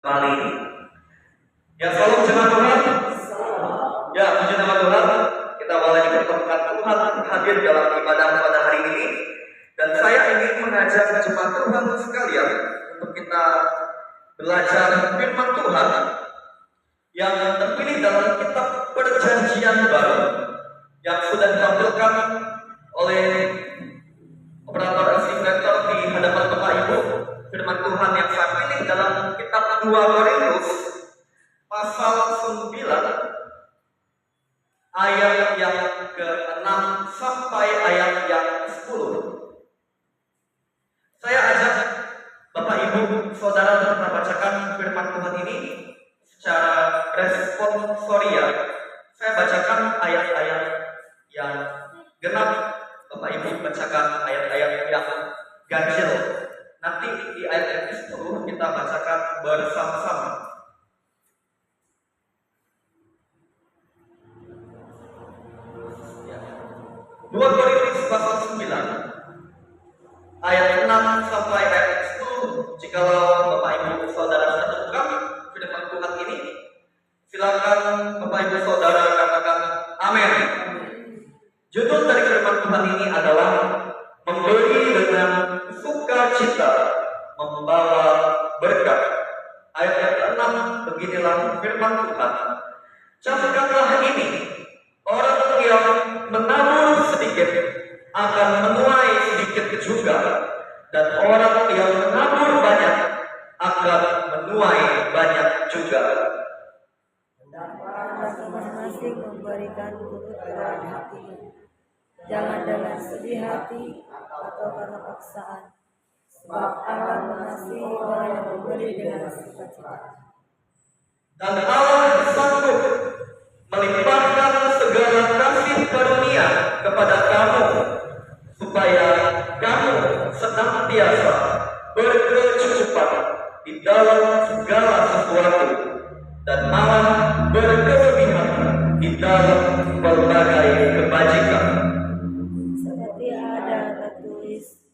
kali ini. Ya, salam jemaat Tuhan. Ya, puji nama Tuhan. Kita mulai dipertemukan Tuhan hadir dalam ibadah pada hari ini. Dan saya ingin mengajak jemaat Tuhan sekalian untuk kita belajar firman Tuhan yang terpilih dalam kitab Perjanjian Baru yang sudah ditampilkan oleh operator estimator di hadapan Bapak Ibu. Firman Tuhan yang saya pilih dalam kitab 2 Korintus pasal 9 ayat yang ke-6 sampai ayat yang 10. Saya ajak Bapak Ibu Saudara untuk membacakan firman Tuhan ini secara responsorial. Saya bacakan ayat-ayat yang genap, Bapak Ibu bacakan ayat-ayat yang ganjil. Nanti di ayat 10 kita bacakan bersama-sama. Ya. 2 Korintus pasal 9 ayat 6 sampai ayat 10. Jikalau Bapak Ibu Saudara sudah temukan firman Tuhan ini, silakan Bapak Ibu Saudara katakan amin. Judul dari firman Tuhan ini adalah memberi dengan sukacita membawa berkat. Ayat yang ke-6 beginilah firman Tuhan. Camkanlah ini, orang yang menabur sedikit akan menuai sedikit juga, dan orang yang menabur banyak akan menuai banyak juga. Masing-masing memberikan turut kepada hatinya, jangan dengan sedih hati atau karena paksaan, sebab Allah mengasihi orang yang memberi dengan sukacita. Dan Allah sanggup melimpahkan segala kasih karunia kepada kamu, supaya kamu senantiasa berkecukupan di dalam segala sesuatu, dan malah berkelebihan di dalam berbagai kebajikan. Seperti ada tertulis,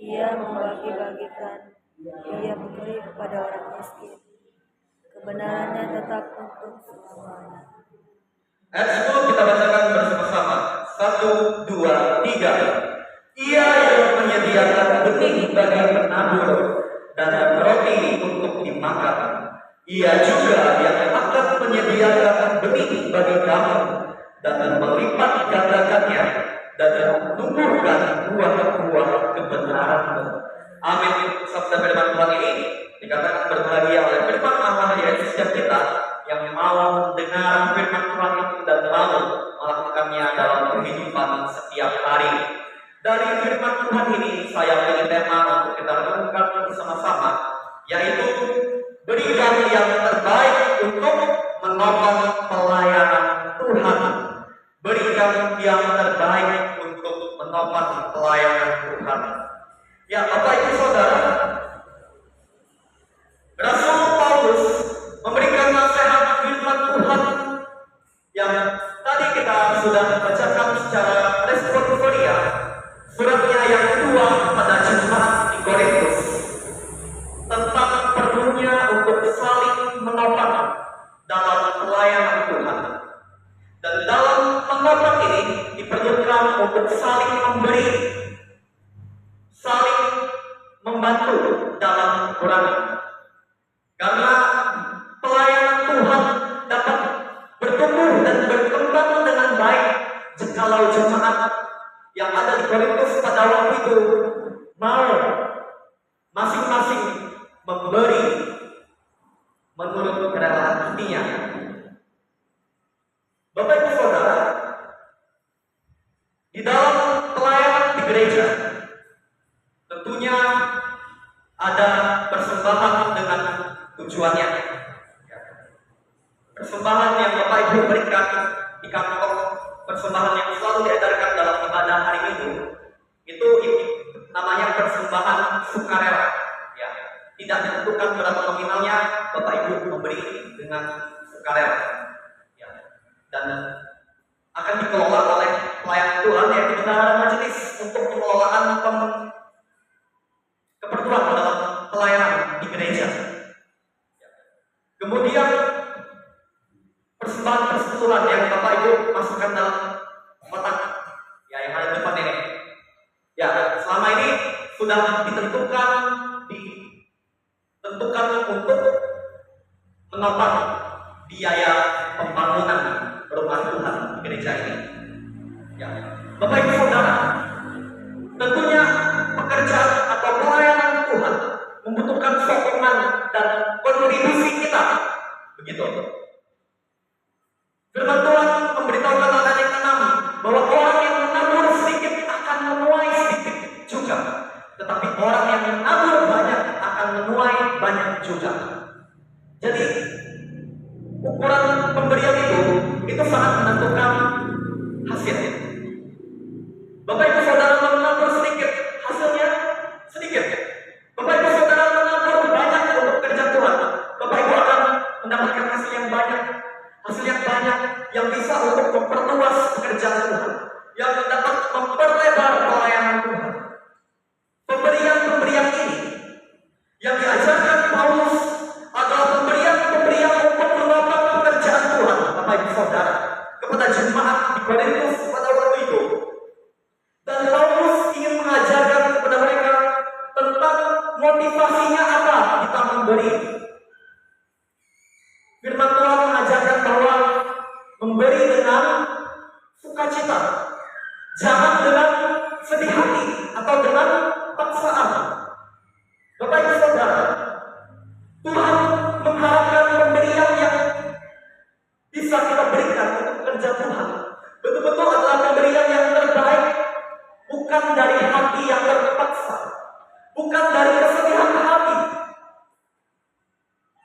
ia membagi-bagikan, ia memberi kepada orang miskin. Kebenarannya tetap untuk selamanya. Ayat 10 kita bacakan bersama-sama. 1, 2, 3. Ia yang menyediakan benih bagi penabur dan roti untuk dimakan. Ia juga yang akan menyediakan benih bagi kamu dan melipat gandakannya dan menumbuhkan buah-buah kebenaranmu. Amin. Sabda firman Tuhan ini dikatakan berbahagia oleh firman Allah yaitu setiap kita yang mau mendengar firman Tuhan itu dan mau melakukannya dalam kehidupan setiap hari. Dari firman Tuhan ini saya pilih tema untuk kita renungkan bersama-sama, yaitu berikan yang terbaik untuk menopang pelayanan Tuhan. Berikan yang terbaik untuk menopang pelayanan Tuhan. Ya, Bapak Ibu Saudara, Rasul Paulus memberikan nasihat firman Tuhan yang tadi kita sudah bacakan secara responsorial. Suratnya yang kedua pada jemaat di Korintus tentang perlunya untuk saling menopang dalam pelayanan Tuhan. Dan dalam menopang ini diperlukan untuk saling memberi, saling membantu dalam kekurangan. Karena pelayanan Tuhan dapat bertumbuh dan berkembang dengan baik jikalau jemaat yang ada di Korintus pada waktu itu mau masing-masing memberi menurut kerelaan hatinya. Bapak Ibu Saudara, di dalam pelayanan di gereja tentunya ada persembahan dengan tujuannya. Persembahan yang Bapak Ibu berikan di kantong, persembahan yang selalu diedarkan dalam ibadah hari Minggu, itu namanya persembahan sukarela. Ya, tidak ditentukan berapa nominalnya, Bapak Ibu memberi dengan sukarela. Ya, dan akan dikelola oleh pelayan Tuhan yaitu bendahara majelis untuk pengelolaan keperluan dalam pelayanan di gereja. Kemudian persembahan persekutuan yang Bapak Ibu masukkan dalam kotak ya yang ada di depan ini. Ya, selama ini sudah ditentukan untuk menopang biaya pembangunan rumah Tuhan di gereja ini. Ya, Bapak Ibu Saudara, tentunya pekerjaan atau pelayanan Tuhan membutuhkan sokongan dan kontribusi kita. Begitu. Firman Tuhan memberitahukan ayat yang ke-6 bahwa orang yang menabur sedikit akan menuai sedikit juga, tetapi orang yang menabur banyak akan menuai banyak juga. Jadi ukuran pemberian itu sangat menentukan hasil. Bapak Ibu Saudara menabur sedikit, hasilnya sedikit. Bapak Ibu Saudara menabur banyak untuk kerja Tuhan, Bapak Ibu akan mendapatkan hasil yang banyak yang bisa untuk memperluas pekerjaan Tuhan, yang dapat memperlebar pelayanan Tuhan. Pemberian ini yang diajarkan Paulus adalah pemberian untuk menopang pekerjaan Tuhan, Bapak Ibu Saudara, kepada jemaat di Korintus pada waktu itu. Dan Paulus ingin mengajarkan kepada mereka tentang motivasinya apa kita memberi. Firman Tuhan mengajarkan bahwa memberi dengan sukacita, jangan dengan sedih hati atau dengan paksaan. Bapak Ibu Saudara, Tuhan mengharapkan pemberian yang bisa kita berikan untuk kerja Tuhan betul-betul adalah pemberian yang terbaik, bukan dari hati yang terpaksa, bukan dari kesedihan hati.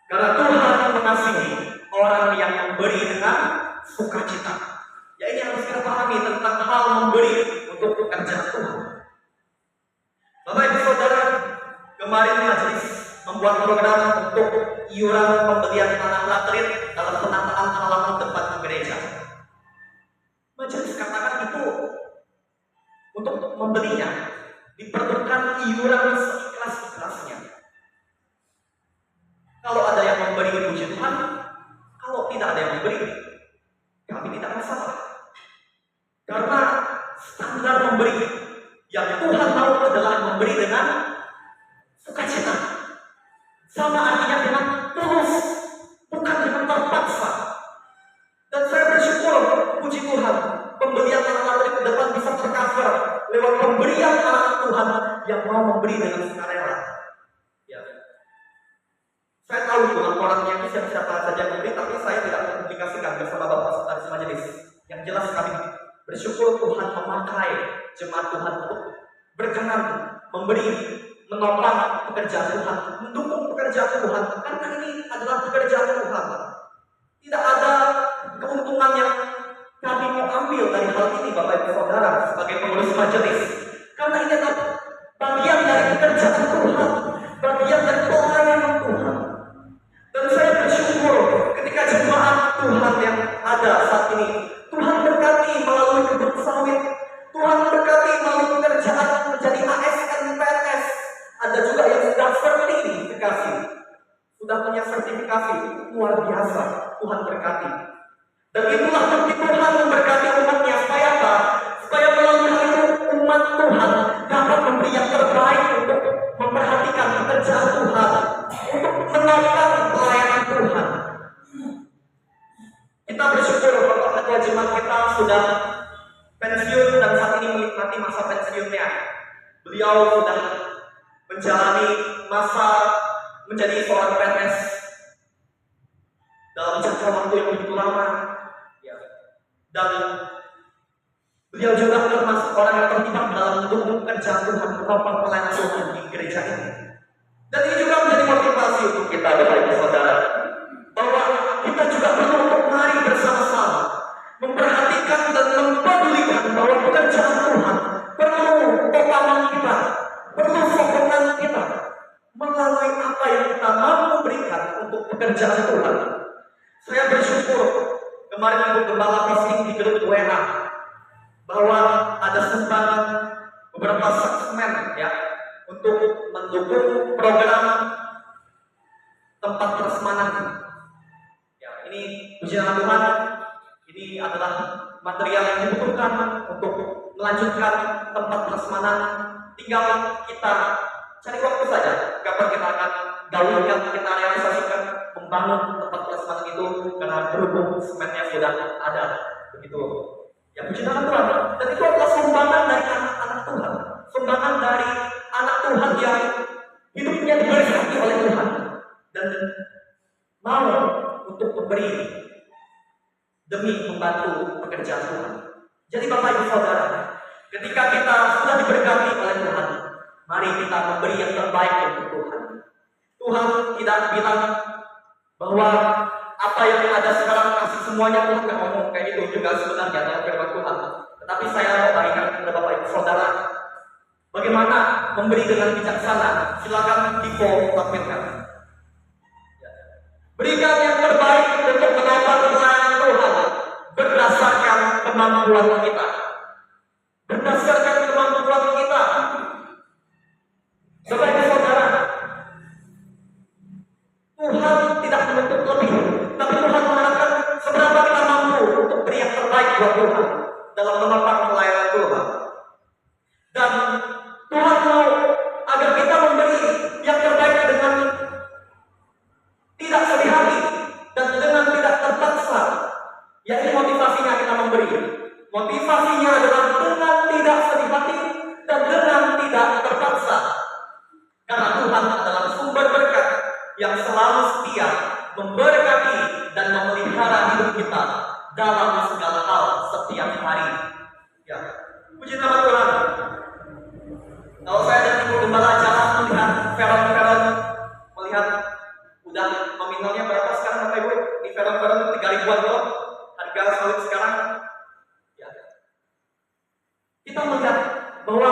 Karena Tuhan mengasihi orang yang memberi dengan sukacita. Ya, ini harus kita pahami tentang hal memberi untuk pekerjaan Tuhan. Bapak Ibu Saudara, kemarin majelis membuat program untuk iuran pembelian tanah laterit dalam penataan halaman depan gereja. Majelis katakan itu untuk membelinya diperlukan iuran seikhlas-ikhlasnya. Kalau ada yang memberi, puji Tuhan. Kalau tidak ada yang memberi, kami tidak masalah. Karena standar memberi yang Tuhan mau adalah memberi dengan sukacita. Sama artinya dengan tulus, bukan dengan terpaksa. Dan saya bersyukur, puji Tuhan, pembelian tanah laterit ke depan bisa tercover lewat pemberian anak Tuhan yang mau memberi dengan sukarela. Ya. Saya tahu itu laporannya itu siapa saja yang memberi, tapi saya tidak mempublikasikan bersama Bapak Sekretaris Majelis. Yang jelas kami bersyukur Tuhan memakai jemaat Tuhan untuk berkenan memberi, menopang pekerjaan Tuhan, mendukung pekerjaan Tuhan, karena ini adalah pekerjaan Tuhan. Tidak ada keuntungan yang kami mau ambil dari hal ini, Bapak Ibu Saudara, sebagai pengurus majelis. Karena ini adalah bagian dari pekerjaan Tuhan, bagian dari pelayanan Tuhan. Dan saya bersyukur ketika jemaat Tuhan yang ada saat ini, Tuhan berkati melalui kebun sawit, Tuhan berkati melalui pekerjaan menjadi ASN PNS. Ada juga yang sudah sertifikasi, sudah punya sertifikasi, luar biasa. Tuhan berkati. Dan itulah bukti Tuhan memberkati umatnya. Supaya apa? Supaya melalui hal itu umat Tuhan dapat memberi yang terbaik untuk memperhatikan pekerjaan Tuhan, untuk menopang pelayanan Tuhan. Kita bersyukur Bapak Ketua Jemaat kita sudah pensiun dan saat ini menikmati masa pensiunnya. Beliau sudah menjalani masa menjadi seorang PNS dalam jangka waktu yang begitu lama, ya. Dan beliau juga termasuk orang yang terlibat dalam mendukung pekerjaan Tuhan, menopang pelayanan Tuhan di gereja ini. Dan ini juga menjadi motivasi untuk kita, Bapak Ibu Saudara, bahwa kita juga perlu untuk mari bersama-sama memperhatikan dan mempedulikan bahwa pekerjaan Tuhan perlu topangan kita, perlu sokongan kita melalui apa yang kita mampu berikan untuk pekerjaan Tuhan. Saya bersyukur kemarin Ibu Gembala Bising di grup WA bahwa ada sumbangan beberapa saksmen ya untuk mendukung program tempat persemanan puji nama Tuhan, ini adalah material yang dibutuhkan untuk melanjutkan tempat prasmanan. Tinggal kita cari waktu saja kapan kita akan gaulkan, kita realisasikan membangun tempat prasmanan itu, karena berhubung semennya sudah ada. Begitu. Ya, puji nama Tuhan. Dan itu adalah sumbangan dari anak-anak Tuhan, sumbangan dari anak Tuhan yang hidupnya diberkati oleh Tuhan dan mau untuk memberi demi membantu pekerjaan Tuhan. Jadi Bapak Ibu Saudara, ketika kita sudah diberkati oleh Tuhan, mari kita memberi yang terbaik untuk Tuhan. Tuhan tidak bilang bahwa apa yang ada sekarang kasih semuanya untuk ngomong kayak itu juga sebenarnya dalam firman Tuhan. Tetapi saya mau berikan kepada Bapak Ibu Saudara bagaimana memberi dengan bijaksana. Silakan Dipo tampilkan. Berikan yang terbaik untuk menopang pelayanan Tuhan berdasarkan kemampuan kita. Berdasarkan kemampuan kita. Sebagai saudara, Tuhan tidak menuntut lebih, tapi Tuhan mengatakan seberapa kita mampu untuk beri yang terbaik buat Tuhan dalam menopang pelayanan Tuhan. Dan Tuhan mau agar kita memberi yang terbaik dengan tidak sedih hati dan dengan tidak terpaksa. Ya, ini motivasinya kita memberi. Motivasinya adalah dengan tidak sedih hati dan dengan tidak terpaksa. Karena Tuhan adalah sumber berkat yang selalu setia memberkati dan memelihara hidup kita dalam segala hal setiap hari. Ya, puji nama Tuhan. Kalau saya dan Ibu Gembala jalan melihat peron-peron, melihat udah nominalnya berapa sekarang Bapak Ibu? Di peron-peron 3.000-an loh harga sawit sekarang. Ya. Kita melihat bahwa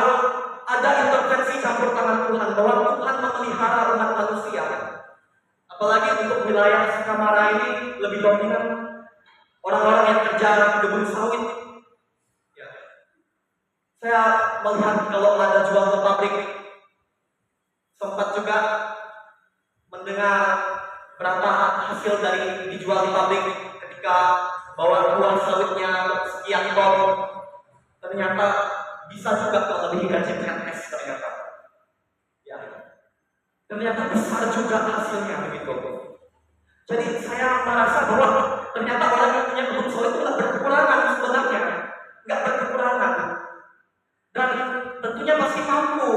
ada intervensi campur tangan Tuhan, bahwa Tuhan memelihara umat manusia. Apalagi untuk wilayah Sukamara ini lebih dominan orang-orang yang kerja di kebun sawit. Ya. Saya melihat kalau ada jual ke pabrik, sempat juga mendengar berapa hasil dari dijual di pabrik ketika bawa buah sawitnya sekian ton, ternyata bisa juga melebihi gaji PNS ternyata. Ya. Ternyata besar juga hasilnya begitu. Jadi saya merasa bahwa ternyata orang yang punya kebun sawit itu tidak berkekurangan sebenarnya, nggak berkekurangan. Dan tentunya masih mampu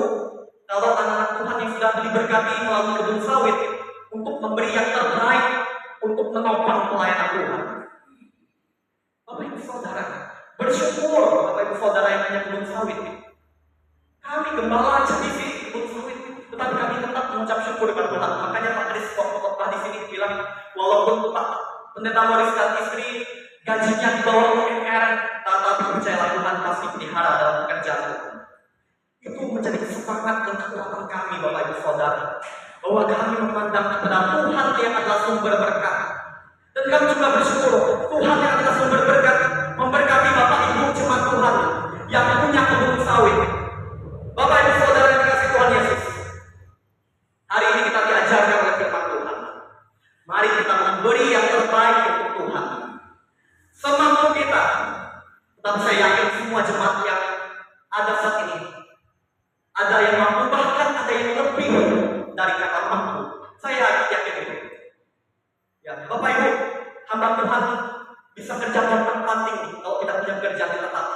kalau anak-anak Tuhan yang sudah diberkati melalui kebun sawit untuk memberi yang terbaik untuk menopang pelayanan Tuhan. Bapak Ibu Saudara, bersyukur Bapak Ibu Saudara yang punya kebun sawit. Kami gembala aja di sini kebun sawit, tetapi kami tetap mengucap syukur kepada Tuhan. Makanya Pak Kris khotbah di sini bilang, walaupun Pak Pendeta Morris dan istri gajinya di bawah UMR, tetapi percayalah Tuhan pasti pelihara dalam pekerjaan Tuhan. Itu menjadi semangat dan kekuatan kami Bapak Ibu Saudara, bahwa kami memandang kepada Tuhan yang adalah sumber berkat. Dan kami juga bersyukur Tuhan yang adalah sumber berkat memberkati Bapak Ibu jemaat Tuhan yang punya kebun sawit. Bapak Ibu Saudara yang dikasihi Tuhan Yesus, hari ini kita diajarkan oleh firman Tuhan. Mari kita memberi yang terbaik untuk Tuhan semampu kita. Tetapi saya yakin semua jemaat yang ada saat ini ada yang mampu, bahkan ada yang lebih dari kata mampu. Saya yakin itu. Ya, Bapak Ibu, hamba Tuhan bisa kerja penting kalau kita punya kerjaan tetap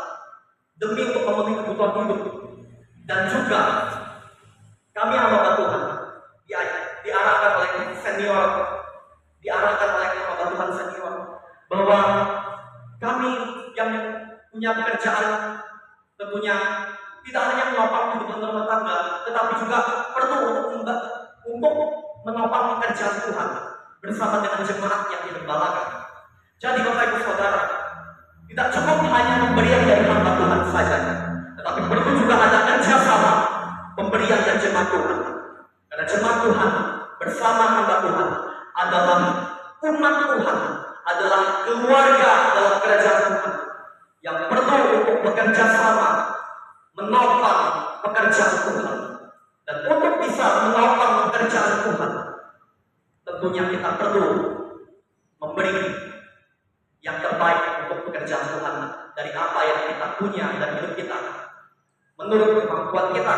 demi untuk memenuhi kebutuhan hidup. Dan juga kami hamba Tuhan diarahkan oleh senior, diarahkan oleh hamba Tuhan senior, bahwa kami yang punya pekerjaan tentunya tidak hanya menopang kebutuhan rumah tangga, tetapi juga perlu untuk menopang pekerjaan Tuhan bersama dengan jemaat yang digembalakan. Jadi Bapak Ibu Saudara, tidak cukup hanya pemberian dari hamba Tuhan saja, tetapi perlu juga ada kerjasama pemberian dan jemaat Tuhan. Karena jemaat Tuhan bersama hamba Tuhan adalah umat Tuhan, adalah keluarga dalam kerajaan Tuhan yang perlu untuk bekerja sama menopang pekerjaan Tuhan. Dan untuk bisa menopang pekerjaan Tuhan, tentunya kita perlu memberi yang terbaik untuk pekerjaan Tuhan dari apa yang kita punya dan hidup kita, menurut kemampuan kita,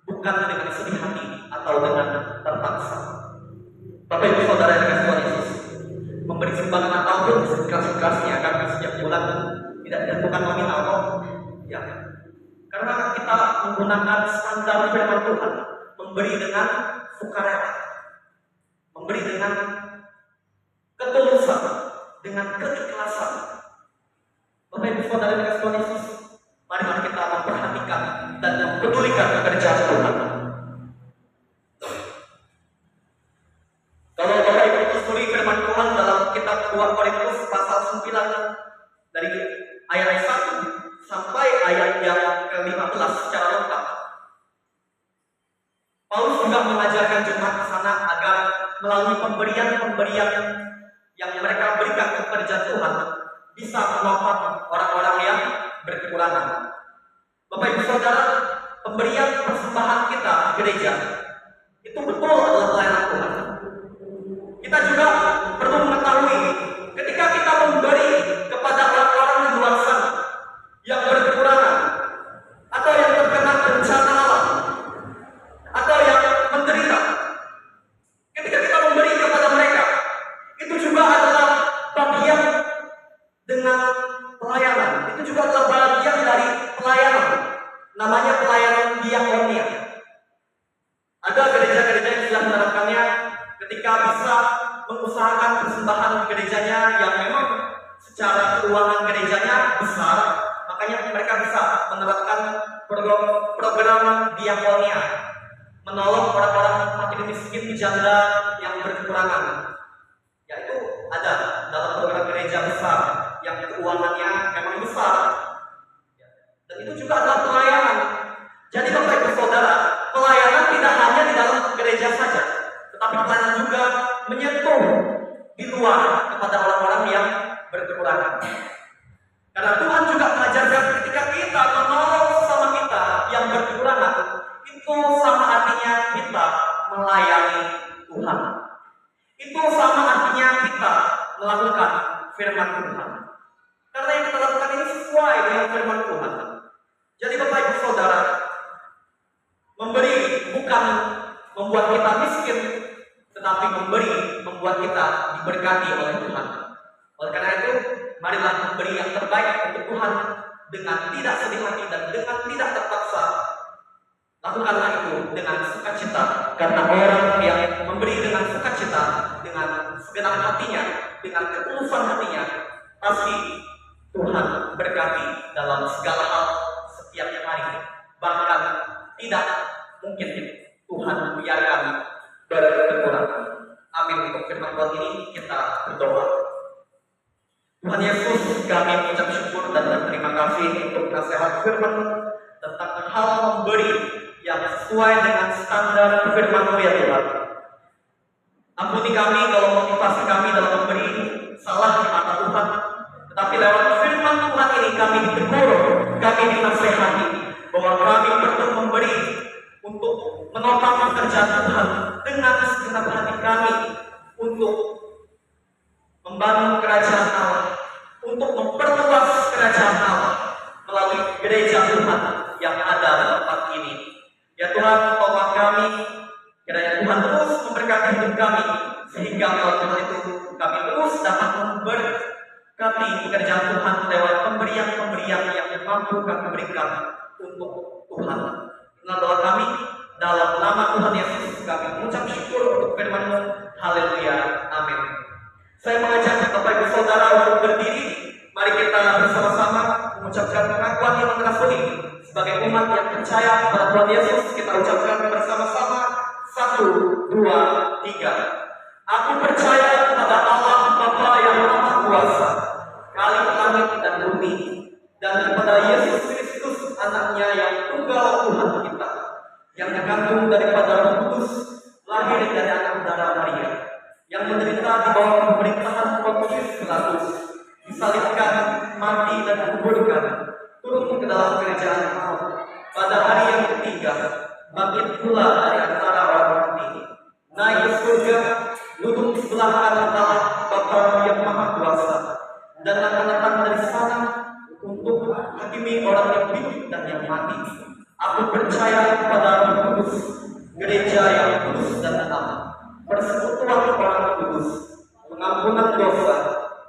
bukan dengan sedih hati atau dengan terpaksa. Bapak Ibu Saudara yang dikasihi Tuhan Yesus, memberi sumbangan apapun seikhlas-ikhlasnya kami setiap bulan tidak ditentukan nominal kok. Ya, karena kita menggunakan standar firman Tuhan, memberi dengan sukarela, memberi dengan ketulusan, dengan keikhlasan. Bapak Ibu Saudara yang dikasihi Tuhan Yesus, marilah kita memperhatikan dan mempedulikan pekerjaan Tuhan. Kalau Bapak Ibu telusuri firman Tuhan dalam kitab 2 Korintus pasal 9 dari ayat 1 sampai ayat yang ke-15 secara lengkap, Paulus juga mengajarkan jemaat di sana agar melalui pemberian-pemberian yang mereka berikan ke pekerjaan Tuhan bisa menopang orang-orang yang berkekurangan. Bapak Ibu Saudara, pemberian persembahan kita di gereja itu betul adalah pelayanan Tuhan. Kita juga perlu mengetahui ketika kita memberi kepada orang-orang di luar sana yang berkekurangan atau yang terkena bencana alam atau yang menderita, ketika kita memberi kepada mereka, itu juga adalah bagian dengan pelayanan. Itu juga adalah bagian dari pelayanan, namanya pelayanan diakonia. Ada gereja-gereja yang sudah menerapkannya ketika bisa mengusahakan persembahan di gerejanya yang memang secara keuangan gerejanya besar, makanya mereka bisa menerapkan program diakonia, menolong orang-orang fakir miskin janda yang berkekurangan. Yaitu ada dalam program gereja besar yang keuangannya memang besar, dan itu juga adalah pelayanan. Jadi Bapak Ibu Saudara, pelayanan tidak hanya di dalam gereja saja, tetapi pelayanan juga menyentuh di luar kepada orang-orang yang berkekurangan. Karena Tuhan juga mengajarkan ketika kita menolong sesama kita yang berkekurangan, itu sama artinya kita melayani Tuhan. Itu sama artinya kita melakukan firman Tuhan. Karena yang kita lakukan ini sesuai dengan firman Tuhan. Jadi Bapak Ibu Saudara, memberi bukan membuat kita miskin, tetapi memberi membuat kita diberkati oleh Tuhan. Oleh karena itu, marilah memberi yang terbaik untuk Tuhan dengan tidak sedih hati dan dengan tidak terpaksa. Lakukanlah itu dengan sukacita, karena orang yang memberi dengan sukacita, dengan segenap hatinya, dengan ketulusan hatinya, pasti Tuhan berkati dalam segala hal setiap hari. Bahkan tidak mungkin Tuhan membiarkan berkekurangan. Amin. Untuk firman Tuhan ini kita berdoa. Tuhan Yesus, kami mengucap syukur dan berterima kasih untuk nasihat firman tentang hal memberi yang sesuai dengan standar firman-Mu ya Tuhan. Ampuni kami kalau motivasi kami dalam memberi salah di mata Tuhan, tetapi lewat firman Tuhan ini kami ditegur, kami dinasehati bahwa kami perlu memberi untuk menopang pekerjaan Tuhan dengan segenap hati kami, untuk membangun kerajaan Allah, untuk memperluas kerajaan Allah melalui gereja Tuhan yang ada di tempat ini. Ya Tuhan, tolong kami, kiranya Tuhan terus memberkati hidup kami, sehingga melalui Tuhan itu kami terus dapat memberkati pekerjaan Tuhan lewat pemberian-pemberian yang mampu kami berikan untuk Tuhan. Inilah doa kami, dalam nama Tuhan Yesus kami mengucap syukur untuk firman-Mu. Haleluya. Amin. Saya mengajak Bapak Ibu Saudara untuk berdiri. Mari kita bersama-sama mengucapkan pengakuan iman rasuli sebagai umat yang percaya kepada Tuhan Yesus. Kita ucapkan bersama-sama. 1, 2, 3. Aku percaya kepada Allah Bapa yang Maha Kuasa, Khalik langit dan bumi, dan kepada Yesus Kristus Anaknya yang tunggal Tuhan kita, yang terkandung daripada Roh Kudus, lahir dari anak darah Maria, yang menderita di bawah pemerintahan Pontius Pilatus, disalibkan, mati dan dikuburkan, turun ke dalam kerajaan maut, pada hari yang ketiga bangkit pula dari antara orang mati, naik ke surga, duduk di sebelah kanan Allah Bapa yang Maha Kuasa, menghakimi orang yang hidup dan yang mati. Aku percaya pada Roh Kudus, gereja yang kudus dan aman, persekutuan orang kudus, pengampunan dosa,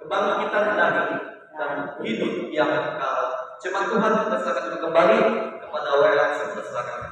kebangkitan daging, dan hidup yang kekal. Jemaat Tuhan, kita serahkan kembali kepada WA 11.